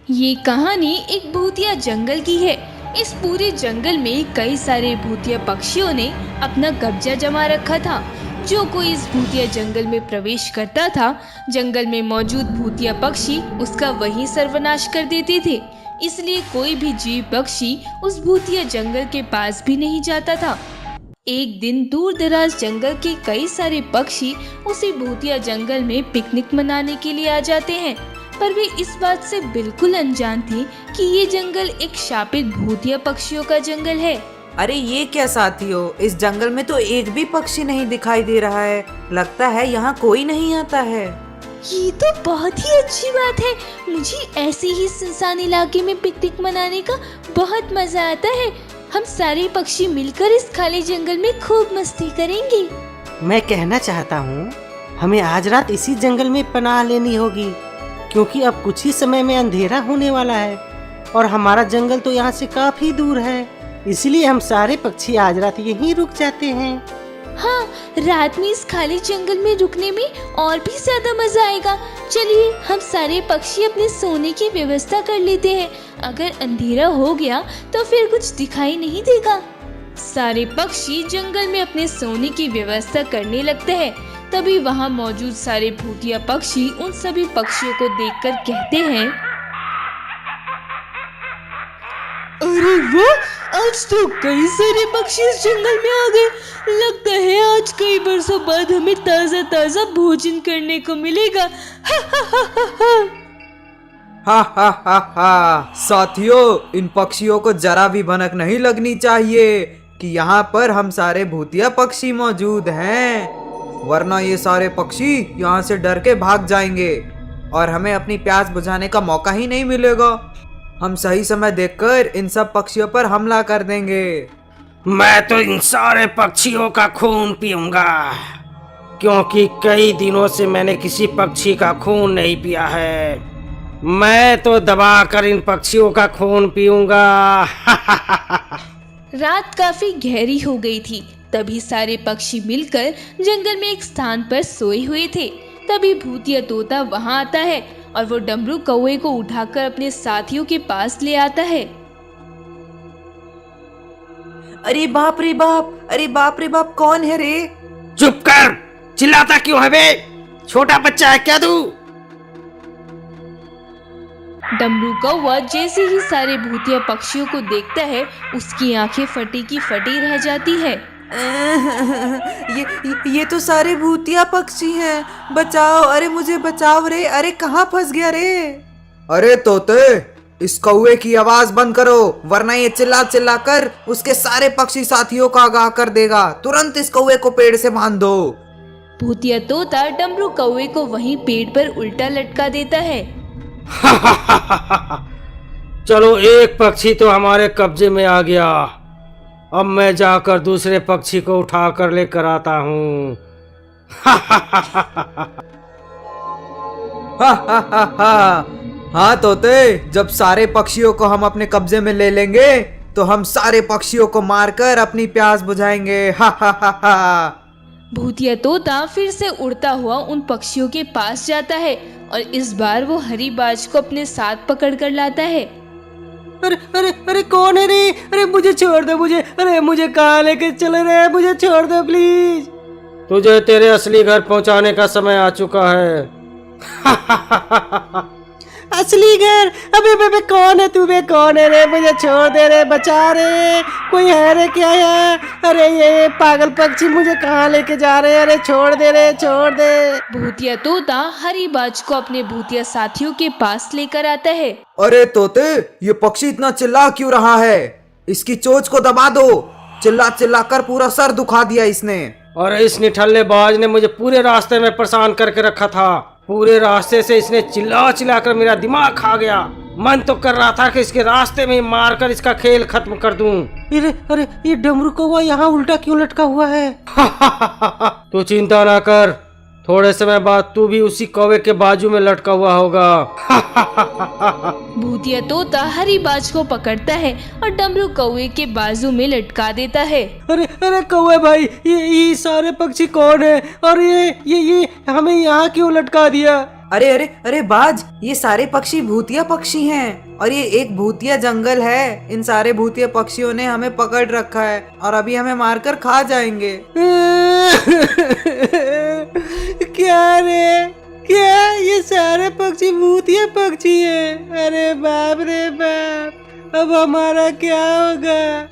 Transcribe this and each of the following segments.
ये कहानी एक भूतिया जंगल की है। इस पूरे जंगल में कई सारे भूतिया पक्षियों ने अपना कब्जा जमा रखा था। जो कोई इस भूतिया जंगल में प्रवेश करता था, जंगल में मौजूद भूतिया पक्षी उसका वही सर्वनाश कर देते थे। इसलिए कोई भी जीव पक्षी उस भूतिया जंगल के पास भी नहीं जाता था। एक दिन दूर दराज जंगल के कई सारे पक्षी उसी भूतिया जंगल में पिकनिक मनाने के लिए आ जाते हैं, पर वे इस बात से बिल्कुल अनजान थे कि ये जंगल एक शापित भूतिया पक्षियों का जंगल है। अरे ये क्या साथियों, इस जंगल में तो एक भी पक्षी नहीं दिखाई दे रहा है। लगता है यहाँ कोई नहीं आता है। ये तो बहुत ही अच्छी बात है। मुझे ऐसे ही सुनसान इलाके में पिकनिक मनाने का बहुत मजा आता है। हम सारे पक्षी मिलकर इस खाली जंगल में खूब मस्ती करेंगे। मैं कहना चाहता हूँ, हमें आज रात इसी जंगल में पनाह लेनी होगी, क्योंकि अब कुछ ही समय में अंधेरा होने वाला है और हमारा जंगल तो यहाँ से काफी दूर है। इसलिए हम सारे पक्षी आज रात यहीं रुक जाते हैं। हाँ, रात में इस खाली जंगल में रुकने में और भी ज्यादा मजा आएगा। चलिए हम सारे पक्षी अपने सोने की व्यवस्था कर लेते हैं। अगर अंधेरा हो गया तो फिर कुछ दिखाई नहीं देगा। सारे पक्षी जंगल में अपने सोने की व्यवस्था करने लगते हैं। तभी वहाँ मौजूद सारे भूतिया पक्षी उन सभी पक्षियों को देखकर कहते हैं, अरे वाह, आज तो कई सारे पक्षी इस जंगल में आ गए। लगता है आज कई बरसों बाद हमें ताजा ताजा भोजन करने को मिलेगा। हा हा हा हा हा। हा हा हा हा। साथियों, इन पक्षियों को जरा भी भनक नहीं लगनी चाहिए कि यहाँ पर हम सारे भूतिया पक्षी मौजूद हैं, वरना ये सारे पक्षी यहाँ से डर के भाग जाएंगे और हमें अपनी प्यास बुझाने का मौका ही नहीं मिलेगा। हम सही समय देखकर इन सब पक्षियों पर हमला कर देंगे। मैं तो इन सारे पक्षियों का खून पीऊंगा, क्योंकि कई दिनों से मैंने किसी पक्षी का खून नहीं पिया है। मैं तो दबाकर इन पक्षियों का खून पीऊंगा। रात काफी गहरी हो गई थी। तभी सारे पक्षी मिलकर जंगल में एक स्थान पर सोए हुए थे। तभी भूतिया तोता वहां आता है और वो डमरू कौवे को उठाकर अपने साथियों के पास ले आता है। अरे बाप रे बाप, अरे बाप रे बाप, कौन है रे? चुप कर, चिल्लाता क्यों है बे? छोटा बच्चा है क्या तू? डमरू कौवा जैसे ही सारे भूतिया पक्षियों को देखता है, उसकी आंखें फटी की फटी रह जाती है। ये तो सारे भूतिया पक्षी हैं। बचाओ, अरे मुझे बचाओ रे। अरे कहाँ फंस गया रे? अरे तोते, इस कौवे की आवाज बंद करो, वरना ये चिल्ला चिल्ला कर उसके सारे पक्षी साथियों को आगाह कर देगा। तुरंत इस कौवे को पेड़ से बांध दो। भूतिया तोता डमरू कौवे को वहीं पेड़ पर उल्टा लटका देता है। चलो, एक पक्षी तो हमारे कब्जे में आ गया। अब मैं जाकर दूसरे पक्षी को उठा कर लेकर आता हूँ। हाँ तोते, जब सारे पक्षियों को हम अपने कब्जे में ले लेंगे तो हम सारे पक्षियों को मारकर अपनी प्यास बुझाएंगे। हा हा हा हा। भूतिया तोता फिर से उड़ता हुआ उन पक्षियों के पास जाता है और इस बार वो हरी बाज को अपने साथ पकड़ कर लाता है। अरे अरे अरे, कौन है रे? अरे मुझे छोड़ दो, मुझे कहाँ लेके चले रे? मुझे छोड़ दो प्लीज। तुझे तेरे असली घर पहुंचाने का समय आ चुका है। असली घर? अबे कौन है तू? कौन है रे? मुझे छोड़ दे रे, बचा रे। कोई है रे क्या यहाँ? अरे ये पागल पक्षी मुझे कहाँ लेके जा रहे हैं? अरे छोड़ दे रे, छोड़ दे। भूतिया तोता हरी बाज को अपने भूतिया साथियों के पास लेकर आता है। अरे तोते, ये पक्षी इतना चिल्ला क्यों रहा है? इसकी चोंच को दबा दो। चिल्ला चिल्ला कर पूरा सर दुखा दिया इसने। और इस निठल्लेबाज ने मुझे पूरे रास्ते में परेशान करके रखा था। पूरे रास्ते से इसने चिल्ला चिल्ला कर मेरा दिमाग खा गया। मन तो कर रहा था कि इसके रास्ते में मारकर इसका खेल खत्म कर दूं। अरे ये डमरू कौवा यहाँ उल्टा क्यों लटका हुआ है? तू चिंता ना कर, थोड़े समय बाद तू भी उसी कौवे के बाजू में लटका हुआ होगा। भूतिया तोता हरी बाज को पकड़ता है और डमरू कौवे के बाजू में लटका देता है। अरे कौवे भाई, ये सारे पक्षी कौन है और ये हमें यहाँ क्यों लटका दिया? अरे अरे अरे बाज, ये सारे पक्षी भूतिया पक्षी हैं और ये एक भूतिया जंगल है। इन सारे भूतिया पक्षियों ने हमें पकड़ रखा है और अभी हमें मारकर खा जाएंगे। क्या रे, क्या ये सारे पक्षी भूतिया पक्षी हैं? अरे बाप रे बाप, अब हमारा क्या होगा?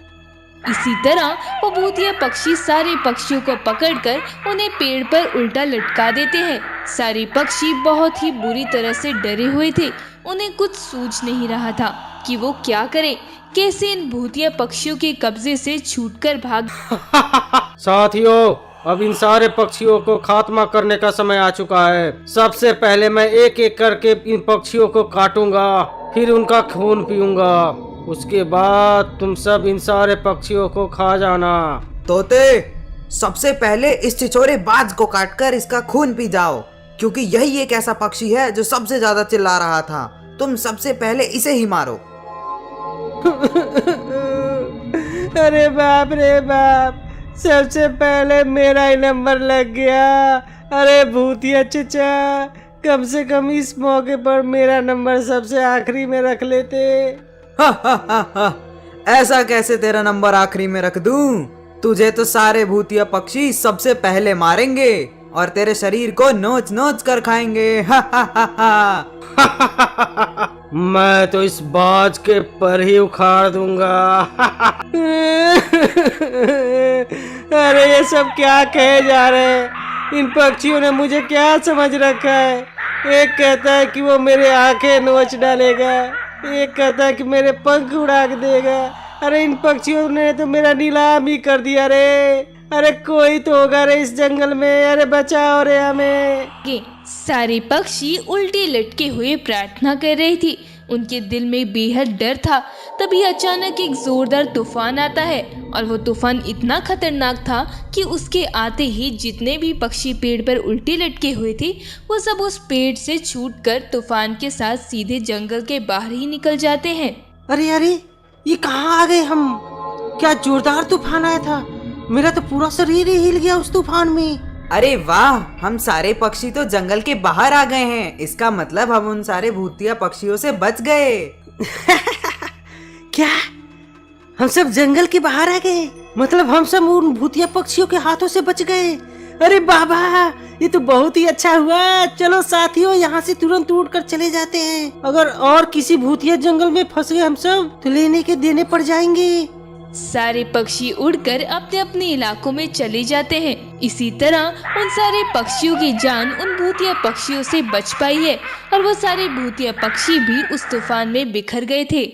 इसी तरह वो भूतिया पक्षी सारे पक्षियों को पकड़कर उन्हें पेड़ पर उल्टा लटका देते हैं। सारे पक्षी बहुत ही बुरी तरह से डरे हुए थे। उन्हें कुछ सूझ नहीं रहा था कि वो क्या करें, कैसे इन भूतिया पक्षियों के कब्जे से छूटकर भाग। साथियों, अब इन सारे पक्षियों को खात्मा करने का समय आ चुका है। सबसे पहले मैं एक एक करके इन पक्षियों को काटूंगा, फिर उनका खून पीऊंगा। उसके बाद तुम सब इन सारे पक्षियों को खा जाना। तोते, सबसे पहले इस छिछोरे बाज को काटकर इसका खून पी जाओ, क्योंकि यही एक ऐसा पक्षी है जो सबसे ज्यादा चिल्ला रहा था। तुम सबसे पहले इसे ही मारो। अरे बाप रे बाप, सबसे पहले मेरा ही नंबर लग गया। अरे भूतिया चचा, कम से कम इस मौके पर मेरा नंबर सबसे आखिरी में रख लेते। ऐसा कैसे तेरा नंबर आखिरी में रख दूं? तुझे तो सारे भूतिया पक्षी सबसे पहले मारेंगे और तेरे शरीर को नोच नोच कर खाएंगे। मैं तो इस बाज के पर ही उखाड़ दूंगा। अरे ये सब क्या कहे जा रहे हैं? इन पक्षियों ने मुझे क्या समझ रखा है? एक कहता है कि वो मेरे आंखें नोच डालेगा, एक कहता है कि मेरे पंख उड़ा देगा। अरे इन पक्षियों ने तो मेरा नीलाम ही कर दिया रे। अरे कोई तो होगा रे इस जंगल में, अरे बचाओ रे हमें। सारे पक्षी उल्टे लटके हुए प्रार्थना कर रहे थे। उनके दिल में बेहद डर था। तभी अचानक एक जोरदार तूफान आता है और वो तूफान इतना खतरनाक था कि उसके आते ही जितने भी पक्षी पेड़ पर उल्टे लटके हुए थे वो सब उस पेड़ से छूटकर तूफान के साथ सीधे जंगल के बाहर ही निकल जाते हैं। अरे अरे, ये कहाँ आ गए हम? क्या जोरदार तूफान आया था? मेरा तो पूरा शरीर ही हिल गया उस तूफान में। अरे वाह, हम सारे पक्षी तो जंगल के बाहर आ गए हैं। इसका मतलब हम उन सारे भूतिया पक्षियों से बच गए। क्या हम सब जंगल के बाहर आ गए? मतलब हम सब उन भूतिया पक्षियों के हाथों से बच गए? अरे बाबा, ये तो बहुत ही अच्छा हुआ। चलो साथियों, यहाँ से तुरंत उड़कर चले जाते हैं। अगर और किसी भूतिया जंगल में फंस गए हम सब तो लेने के देने पड़ जाएंगे। सारे पक्षी उड़कर अपने अपने इलाकों में चले जाते हैं। इसी तरह उन सारे पक्षियों की जान उन भूतिया पक्षियों से बच पाई है और वो सारे भूतिया पक्षी भी उस तूफान में बिखर गए थे।